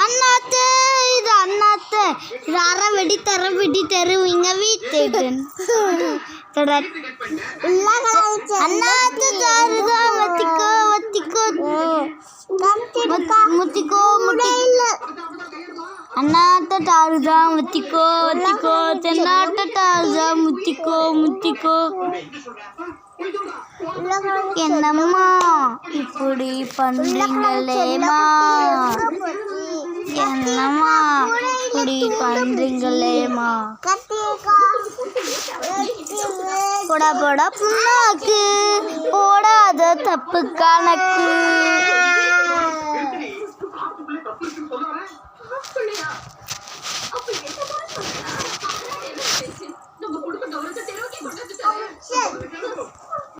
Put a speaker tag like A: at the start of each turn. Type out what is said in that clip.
A: அண்ணாத்தே இது அண்ணாத்தே அற வெடி தருவீங்க வீட்டு அண்ணாத்து தாருதா வத்திக்கோ முத்திக்கோ அண்ணாத்த தாருதா வத்திக்கோ தென்னாட்ட தாருதா முத்திக்கோ என்னம்மா இப்படி பண்றீங்களேம்மா என்னம்மா இப்படி பண்றீங்களேம்மா போடா புண்ணாக்கு போடாத தப்பு கணக்கு